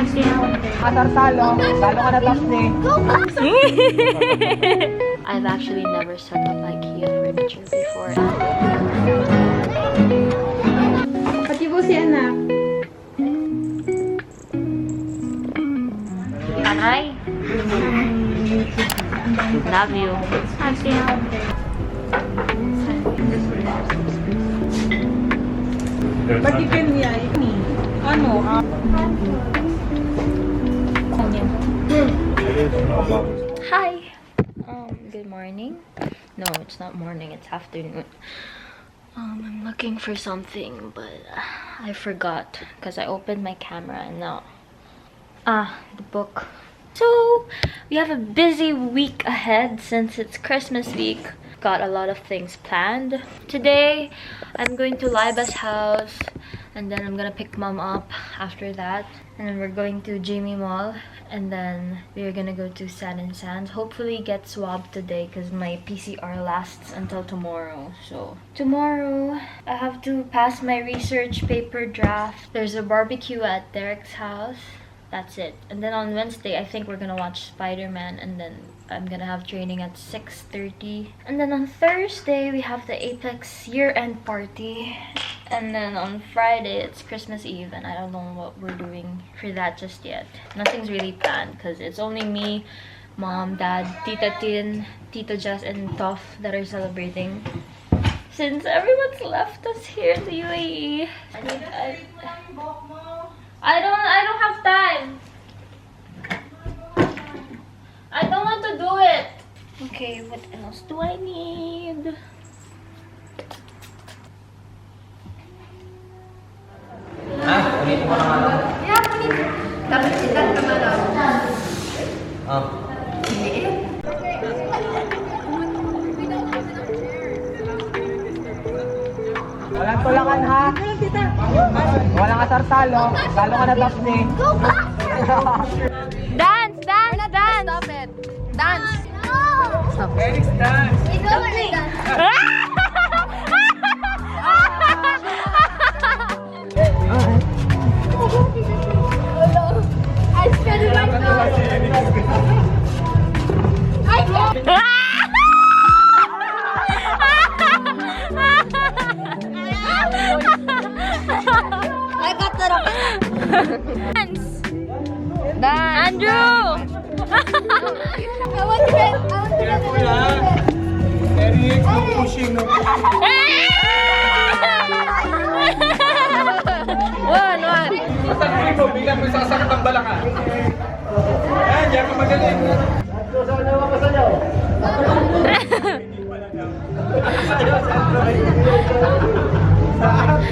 I've actually never set up Ikea furniture before. Pati po si anak. Hi. Love you. Pati kanya, ano, Hi. Good morning. No, it's not morning, it's afternoon. I'm looking for something, but I forgot because I opened my camera and now the book. So we have a busy week ahead since it's Christmas week. Got a lot of things planned. Today I'm going to Liba's house and then I'm gonna pick mom up after that, and then we're going to Jamie Mall, and then we're gonna go to San and Sands. Hopefully get swabbed today because my PCR lasts until tomorrow. So tomorrow I have to pass my research paper draft. There's a barbecue at Derek's house. That's it. And then on Wednesday, I think we're gonna watch Spider-Man, and then I'm gonna have training at 6:30. And then on Thursday, we have the Apex year-end party. And then on Friday, it's Christmas Eve, and I don't know what we're doing for that just yet. Nothing's really planned, because it's only me, Mom, Dad, Tita Tin, Tito Jess, and Toph that are celebrating. Since everyone's left us here in the UAE. I don't have time. I don't want to do it. Okay, what else do I need? Ulitin mo naman. yeah, please. Tapos ilan ka ba lang? Walang tulakan ha. Walang asar-salo. Salo ka na tapos ni. Dance, dance, dance. Stop it. Dance. Felix, dance. Ikaw na dance. I spent it myself. I can't. I got that up. Dance. Dance. Andrew. I want to get. Careful ha. Eric, no pushing, no pushing. One. Basta hindi mo, biglang may sasakit ang balaka. Ayan, yan ka magaling.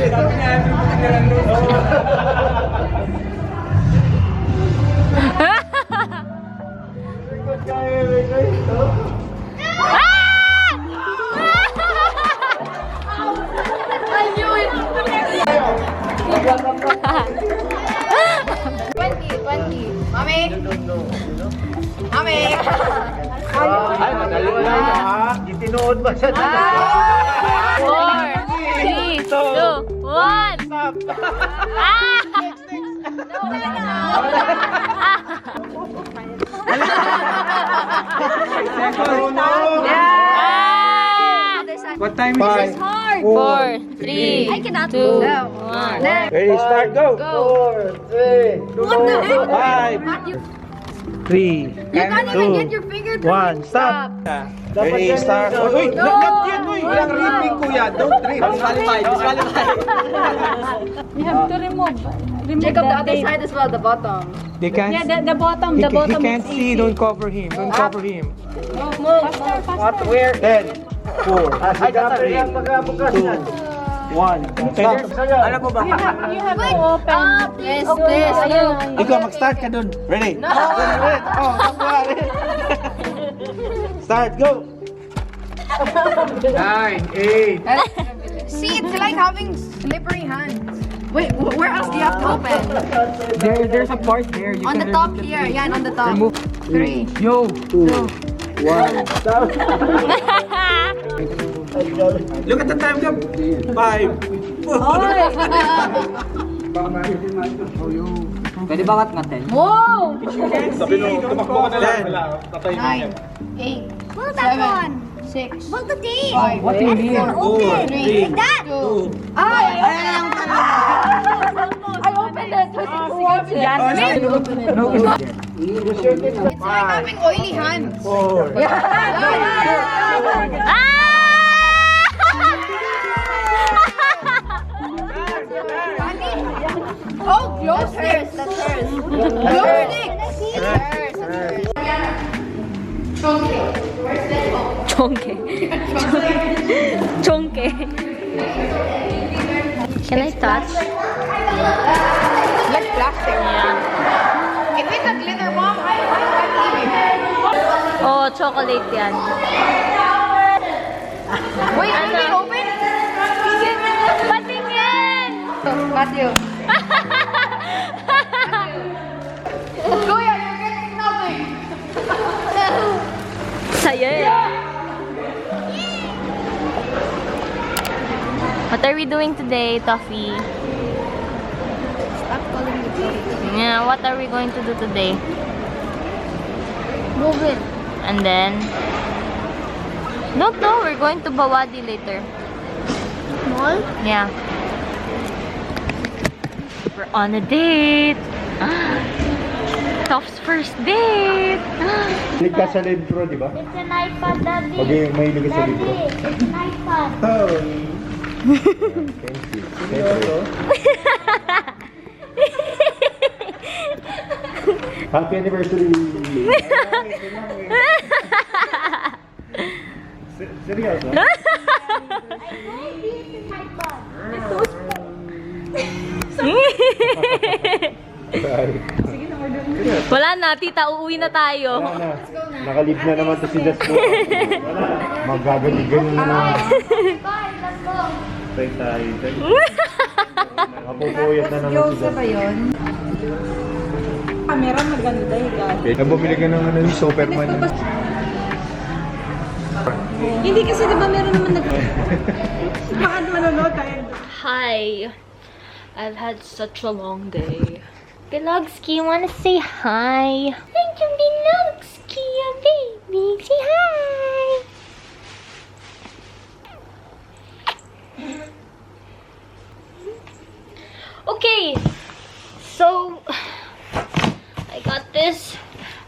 Sabi niya, Andrew, tingnan doon. I knew it. 20. Mommy. Mommy. Ay, madali na ha. Itinood ba siya? 4, 3, 2, 1. What time is it? 4, 3, I cannot 2, do 1. Ready, start, go! 4, 3, What the heck? 5, 3, You can't even get your finger to 1, stop! Ready, start! Uy, not yet! Uy, walang ripping kuya! Don't rip! Disqualified! You have to remove Jacob, the that other tape. side as well, the bottom. They can't, Yeah, the bottom. he, The bottom. he can't is see, easy. don't cover him, don't cover him. Faster, faster. Where? 10, 4, 3, 2, 1. Alam mo ba? You have to open. Yes, Okay, this. ayun. Ikaw, mag-start ka dun. Ready? No! Oh, start, go! 9, 8. See, it's like having slippery hands. Wait, where else do you have to open? There's a part there. You On the can top remove the here. tape. Yeah, on the top. Remove. 3. Yo! 2, 1. Stop. Look at the time, go! 5, 4. Pwede ba ngat-ngatin? Wow! Sabi nung tumakbo ka na lang. Wala. Tatay mo 9, 8, Well, that 7, one. 6, Well, the thing. 5, What do you mean? Open. Like that. 2. Ay! Ayan lang talaga. I opened it. Yan. It's like having oily hands. 4. Oh, glow sticks. That's hers. Glow sticks. Chonke. Chonke. Can I touch? Like plastic. Yeah. If it's a glitter bomb, I'm leaving. Oh, chocolate yan. Wait, are they open? Patingin! Matthew. Kuya, you're getting nothing. Saya eh. What are we doing today, Toffee? Stop calling me Toffee. Yeah, what are we going to do today? Move it. And then... Don't know, we're going to Bawadi later. Mall? Yeah. We're on a date. Toff's first date. Mahilig ka sa Lid Pro, di ba? It's an iPad, Daddy. Okay, mahilig ka sa Lid Pro. Daddy, it's an iPad. Oh. Thank you. Thank you. Happy anniversary! Seryoso? I know this is my bag. Wala na, tita. Uuwi na tayo. Wala na. Nakalib na naman to si Daspo. Wala. Magagaling-galing na naman. Guys, let's go. Try tayo. Nakapupuyat na naman si Daspo. Camera maganda eh, guys. Bumili ka ng ano yung Superman. Hindi kasi diba meron naman baka manonood tayo. Hi. I've had such a long day. Bilogski, wanna say hi? Thank you, Bilogski, baby. Say hi. Okay, so I got this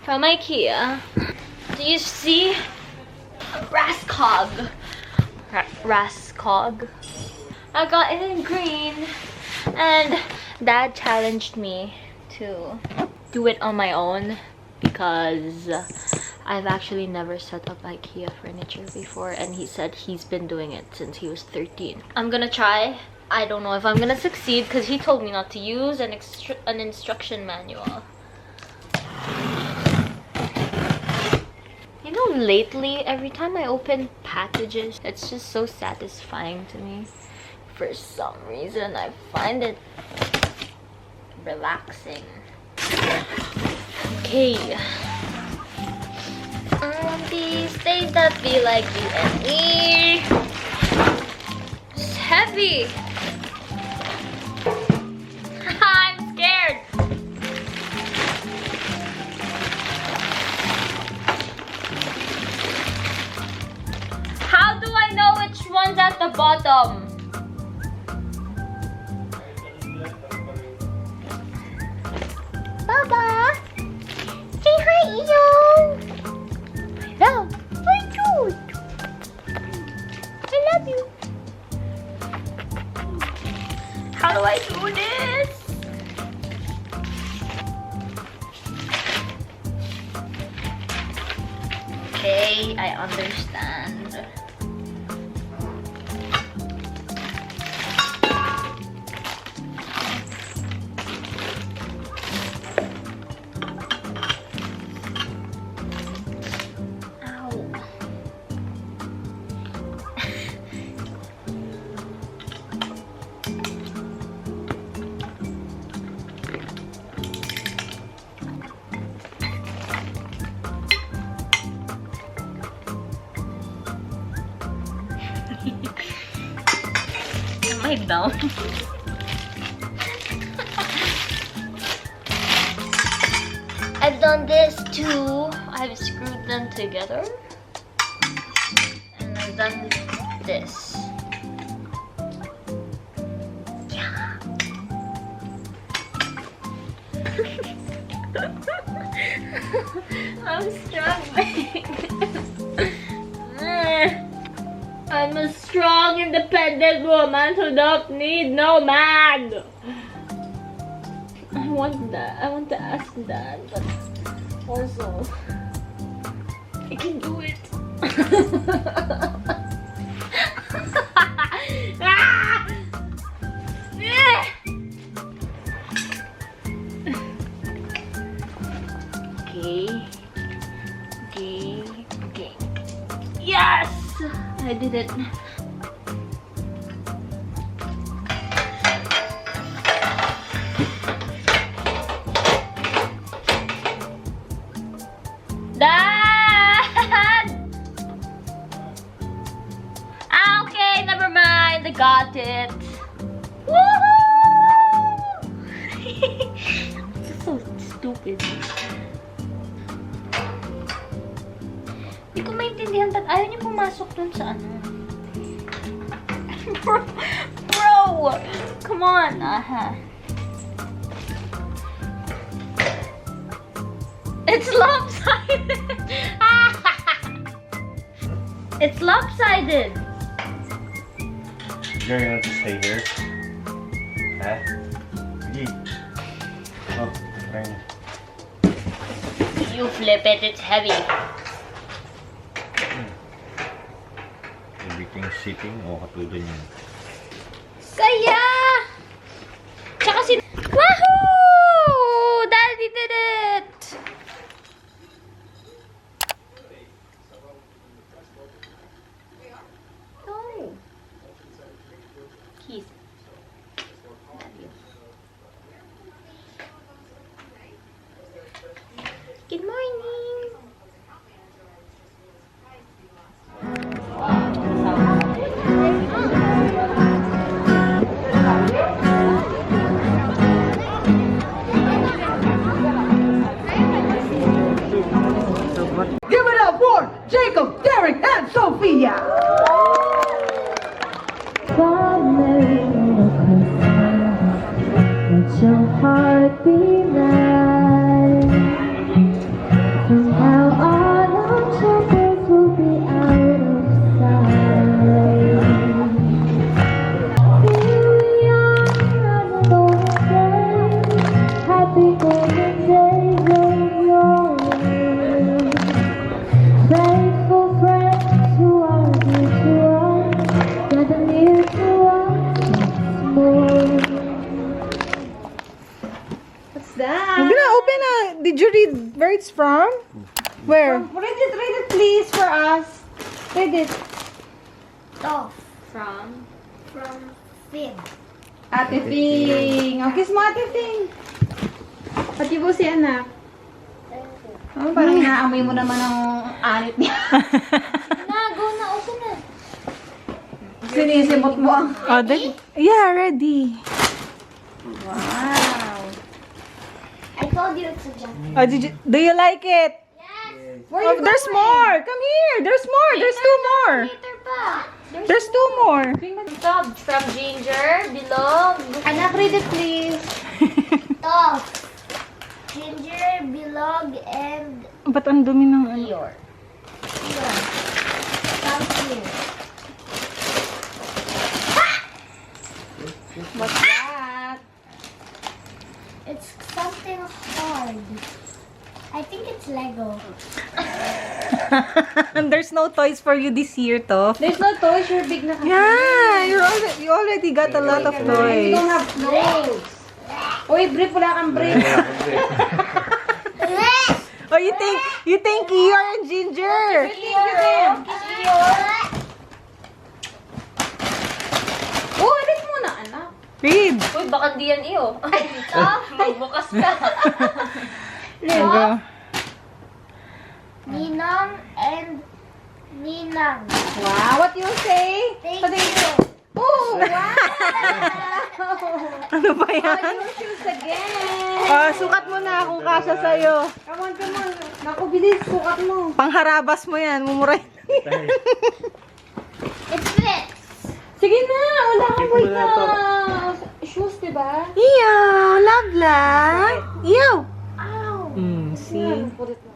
from Ikea. Do you see? Raskog. Raskog. I got it in green, and Dad challenged me to do it on my own because I've actually never set up IKEA furniture before, and he said he's been doing it since he was 13. I'm gonna try. I don't know if I'm gonna succeed because he told me not to use an instruction manual. You know, lately, every time I open packages, it's just so satisfying to me. For some reason, I find it relaxing. Okay. These days that feel like you and me. It's heavy. I'm scared. How do I know which one's at the bottom? Baba! Say hi, Iyo! Hello! Hi, Jude! I love you! How do I do this? Okay, I understand. Am I down? done this too. I've screwed them together. And I've done this. Yeah. I'm struggling. I'm a strong, independent woman who don't need no man. I want that. I want to ask that, but also I can do it. Ah! Okay. Yes! I did it. Dad! Okay, never mind. I got it. Woohoo! This is so stupid. Hindi ko maintindihan ba't ayaw niya pumasok dun sa ano. Bro! Come on! It's lopsided! It's lopsided! You're going to stay here? Huh? Sige. Oh, try na. You flip it, it's heavy. Everything's sitting o katulad yun. Kaya! Tsaka Wahoo! Daddy did it! No. Keys. Good morning. Give it up for Jacob, Derek, and Sophia. Let your heart be light. From now on, our troubles will be out of sight. Here we are on the day, happy golden days of your life. Faithful friends who are dear to us, gather near to us once more. I'm gonna open a. Did you read where it's from? Where? Read it please for us. Read it. Off. From? From Finn. Ate Ping. Okay, mo Ate Ping. Pati po si anak. Oh, parang inaamoy mo naman ang anit niya. Go na, open na. Sinisimot mo ang... Oh, yeah, ready. Wow. I told you it's a jacket. Oh, do you like it? Yes. Where Oh, you there's going? more. Come here. There's more. There's two more. Later pa. There's two more. From Ginger, Bilog. Anak, read it please. Off. Ginger, Bilog, and Ba't ang dumi ng ano? Eeyore. here. Come here. What's that? It's something hard. I think it's Lego. There's no toys for you this year, to. There's no toys. You're big na kasi. Yeah, you already got a lot of You toys. don't have clothes. Uy, brief. Wala kang brief. Oh, you think Eeyore and Ginger? Oh, read muna, anak. Read. Uy, baka di yan iyo. Magbukas ka. Go. Ninong and Ninang. Wow, what you say? Thank Pati- you. Oh, wow. Ano ba yan? Your shoes again. Sukat mo na kung kasya sa'yo. Come on, come on. Naku, bilis. Sukat mo. Pangharabas mo yan, mumuray. It fits. Sige na. Wala kang Tingnan mo wait na to. na shoes, diba? Iyaw, love life. Iyaw. Ow. See? Yan, put it na.